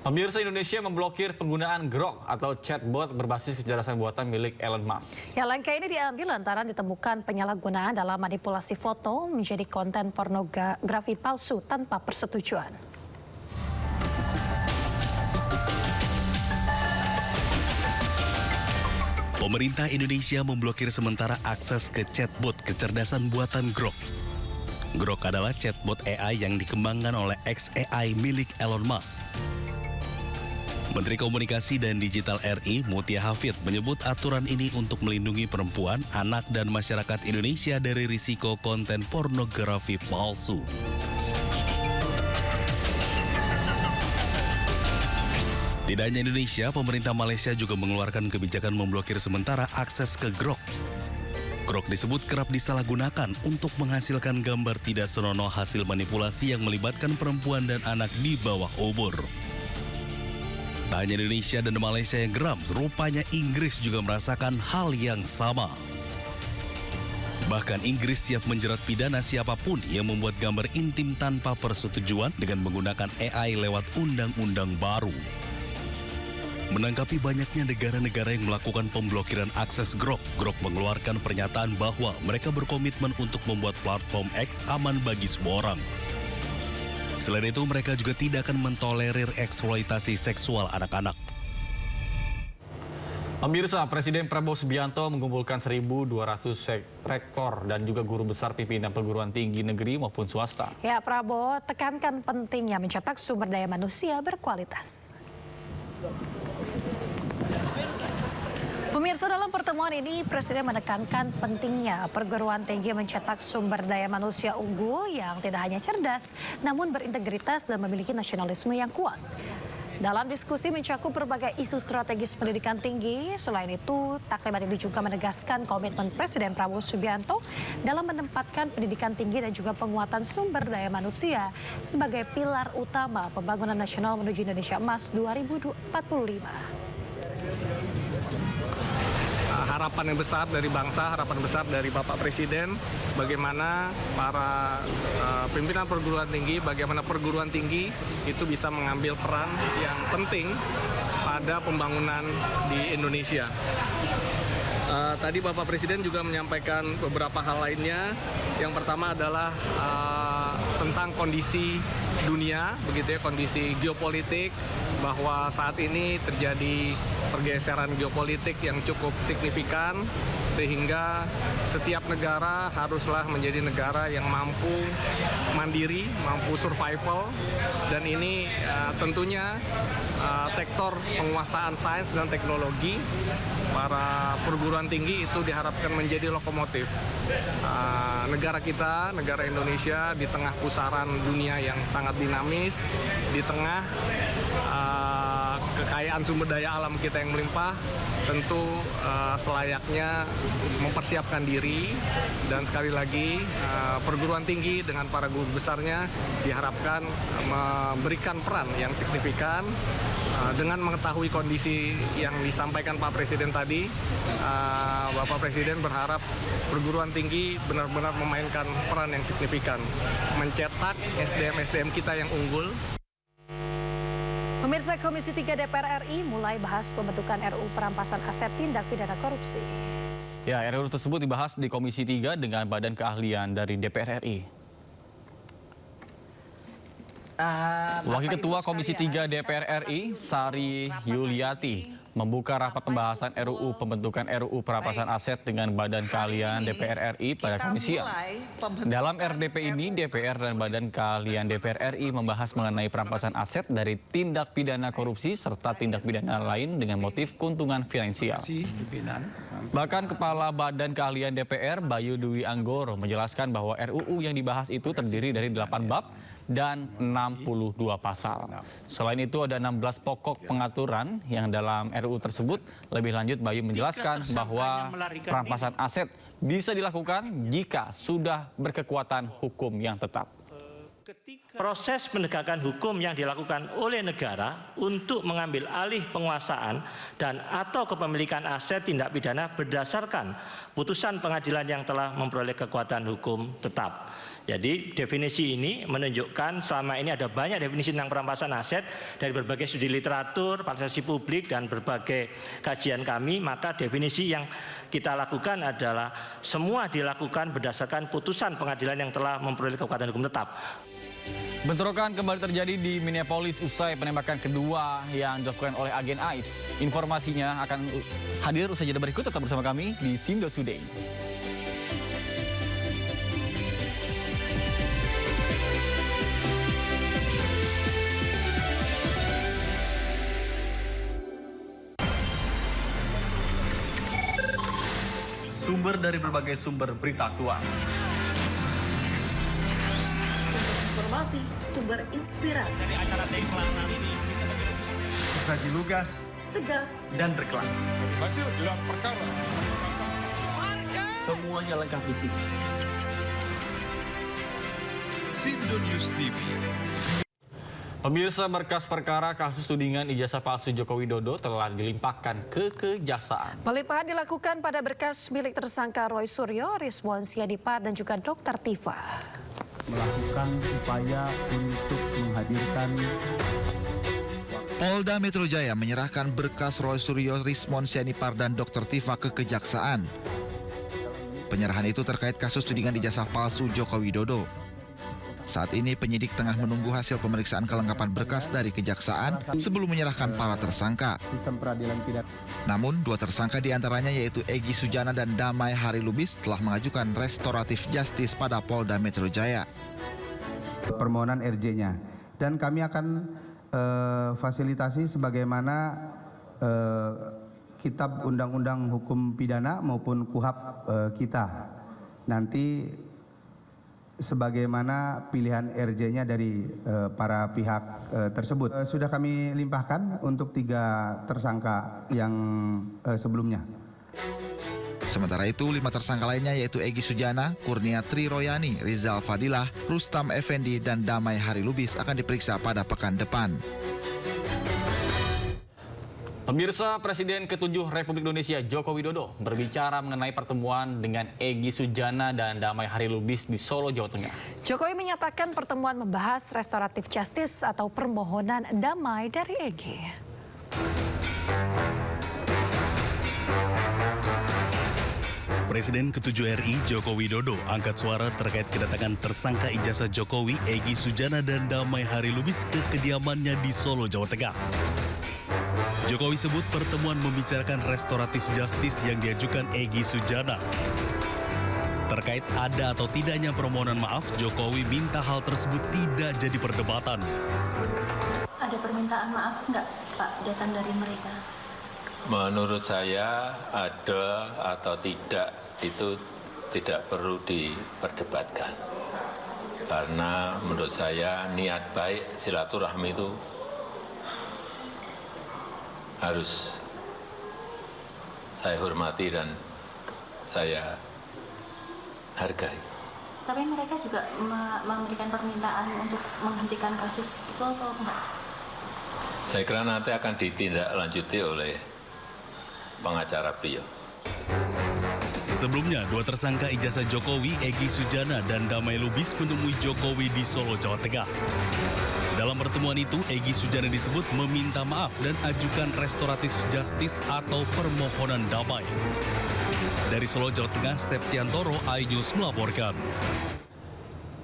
Pemirsa, Indonesia memblokir penggunaan Grok atau chatbot berbasis kecerdasan buatan milik Elon Musk. Ya, langkah ini diambil lantaran ditemukan penyalahgunaan dalam manipulasi foto menjadi konten pornografi palsu tanpa persetujuan. Pemerintah Indonesia memblokir sementara akses ke chatbot kecerdasan buatan Grok. Grok adalah chatbot AI yang dikembangkan oleh xAI milik Elon Musk. Menteri Komunikasi dan Digital RI, Mutia Hafid, menyebut aturan ini untuk melindungi perempuan, anak, dan masyarakat Indonesia dari risiko konten pornografi palsu. Tidak hanya Indonesia, pemerintah Malaysia juga mengeluarkan kebijakan memblokir sementara akses ke Grok. Grok disebut kerap disalahgunakan untuk menghasilkan gambar tidak senonoh hasil manipulasi yang melibatkan perempuan dan anak di bawah umur. Tak hanya Indonesia dan Malaysia yang geram, rupanya Inggris juga merasakan hal yang sama. Bahkan Inggris siap menjerat pidana siapapun yang membuat gambar intim tanpa persetujuan dengan menggunakan AI lewat undang-undang baru. Menanggapi banyaknya negara-negara yang melakukan pemblokiran akses Grok, Grok mengeluarkan pernyataan bahwa mereka berkomitmen untuk membuat platform X aman bagi semua orang. Selain itu, mereka juga tidak akan mentolerir eksploitasi seksual anak-anak. Pemirsa, Presiden Prabowo Subianto mengumpulkan 1.200 rektor dan juga guru besar pimpinan perguruan tinggi negeri maupun swasta. Ya, Prabowo tekankan pentingnya mencetak sumber daya manusia berkualitas. Pemirsa, dalam pertemuan ini Presiden menekankan pentingnya perguruan tinggi mencetak sumber daya manusia unggul yang tidak hanya cerdas, namun berintegritas dan memiliki nasionalisme yang kuat. Dalam diskusi mencakup berbagai isu strategis pendidikan tinggi, selain itu taklimat ini juga menegaskan komitmen Presiden Prabowo Subianto dalam menempatkan pendidikan tinggi dan juga penguatan sumber daya manusia sebagai pilar utama pembangunan nasional menuju Indonesia Emas 2045. Harapan yang besar dari bangsa, harapan besar dari Bapak Presiden, bagaimana para pimpinan perguruan tinggi, bagaimana perguruan tinggi itu bisa mengambil peran yang penting pada pembangunan di Indonesia. Tadi Bapak Presiden juga menyampaikan beberapa hal lainnya. Yang pertama adalah tentang kondisi dunia, begitu ya, kondisi geopolitik, bahwa saat ini terjadi pergeseran geopolitik yang cukup signifikan, sehingga setiap negara haruslah menjadi negara yang mampu mandiri, mampu survival, dan ini tentunya sektor penguasaan sains dan teknologi para perguruan tinggi itu diharapkan menjadi lokomotif negara kita, negara Indonesia di tengah pusaran dunia yang sangat dinamis, di tengah kekayaan sumber daya alam kita yang melimpah. Tentu selayaknya mempersiapkan diri, dan sekali lagi perguruan tinggi dengan para guru besarnya diharapkan memberikan peran yang signifikan. Dengan mengetahui kondisi yang disampaikan Pak Presiden tadi, Bapak Presiden berharap perguruan tinggi benar-benar memainkan peran yang signifikan, mencetak SDM-SDM kita yang unggul. Pemirsa, Komisi 3 DPR RI mulai bahas pembentukan RUU perampasan aset tindak pidana korupsi. Ya, RUU tersebut dibahas di Komisi 3 dengan badan keahlian dari DPR RI. Wakil Ketua Komisi 3 DPR RI, Sari Yuliati, membuka rapat pembahasan RUU pembentukan RUU perampasan aset dengan badan keahlian DPR RI pada Kamis siang. Dalam RDP ini, DPR dan badan keahlian DPR RI membahas mengenai perampasan aset dari tindak pidana korupsi serta tindak pidana lain dengan motif keuntungan finansial. Bahkan Kepala Badan Keahlian DPR, Bayu Dwi Anggoro, menjelaskan bahwa RUU yang dibahas itu terdiri dari 8 bab dan 62 pasal. Selain itu ada 16 pokok pengaturan yang dalam RUU tersebut. Lebih lanjut, Bayu menjelaskan bahwa perampasan aset bisa dilakukan jika sudah berkekuatan hukum yang tetap. Proses penegakan hukum yang dilakukan oleh negara untuk mengambil alih penguasaan dan atau kepemilikan aset tindak pidana berdasarkan putusan pengadilan yang telah memperoleh kekuatan hukum tetap. Jadi definisi ini menunjukkan selama ini ada banyak definisi tentang perampasan aset dari berbagai studi literatur, partisipasi publik, dan berbagai kajian kami. Maka definisi yang kita lakukan adalah semua dilakukan berdasarkan putusan pengadilan yang telah memperoleh kekuatan hukum tetap. Bentrokan kembali terjadi di Minneapolis usai penembakan kedua yang dilakukan oleh agen ICE. Informasinya akan hadir usai jeda berikut. Tetap bersama kami di Sindo Today. Sumber dari berbagai sumber berita aktual. Informasi, sumber inspirasi, Saji lugas tegas, Dan berkelas. Hasil gelar perkara. Semuanya lengkap di sini. Sindo News TV. Pemirsa, berkas perkara kasus tudingan ijazah palsu Joko Widodo telah dilimpahkan ke Kejaksaan. Pelimpahan dilakukan pada berkas milik tersangka Roy Suryo, Rizwan Siadipar, dan juga Dr. Tifa. Melakukan upaya untuk menghadirkan. Polda Metro Jaya menyerahkan berkas Roy Suryo, Rizwan Sianipar, dan Dr. Tifa ke Kejaksaan. Penyerahan itu terkait kasus tudingan ijazah palsu Joko Widodo. Saat ini penyidik tengah menunggu hasil pemeriksaan kelengkapan berkas dari Kejaksaan sebelum menyerahkan para tersangka. Sistem peradilan pidana. Namun, dua tersangka diantaranya yaitu Egy Sujana dan Damai Hari Lubis telah mengajukan restoratif justice pada Polda Metro Jaya. Permohonan RJ-nya. Dan kami akan fasilitasi sebagaimana kitab undang-undang hukum pidana maupun KUHAP kita. Nanti sebagaimana pilihan RJ-nya dari para pihak tersebut. Sudah kami limpahkan untuk 3 tersangka yang sebelumnya. Sementara itu, 5 tersangka lainnya yaitu Egy Sujana, Kurnia Tri Royani, Rizal Fadilah, Rustam Effendi, dan Damai Hari Lubis akan diperiksa pada pekan depan. Pemirsa, Presiden ke-7 Republik Indonesia Joko Widodo berbicara mengenai pertemuan dengan Egy Sujana dan Damai Hari Lubis di Solo, Jawa Tengah. Jokowi menyatakan pertemuan membahas restoratif justice atau permohonan damai dari Egy. Presiden ke-7 RI Joko Widodo angkat suara terkait kedatangan tersangka ijazah Jokowi Egy Sujana dan Damai Hari Lubis ke kediamannya di Solo, Jawa Tengah. Jokowi sebut pertemuan membicarakan restoratif justice yang diajukan Egy Sujana. Terkait ada atau tidaknya permohonan maaf, Jokowi minta hal tersebut tidak jadi perdebatan. Ada permintaan maaf nggak, Pak, datang dari mereka? Menurut saya ada atau tidak itu tidak perlu diperdebatkan. Karena menurut saya niat baik silaturahmi itu harus saya hormati dan saya hargai. Tapi mereka juga memberikan permintaan untuk menghentikan kasus itu atau enggak? Saya kira nanti akan ditindaklanjuti oleh pengacara beliau. Sebelumnya, 2 tersangka ijazah Jokowi, Egy Sujana dan Damai Lubis menemui Jokowi di Solo, Jawa Tengah. Dalam pertemuan itu, Egy Sujana disebut meminta maaf dan ajukan restoratif justice atau permohonan damai. Dari Solo, Jawa Tengah, Septiantoro, iNews melaporkan.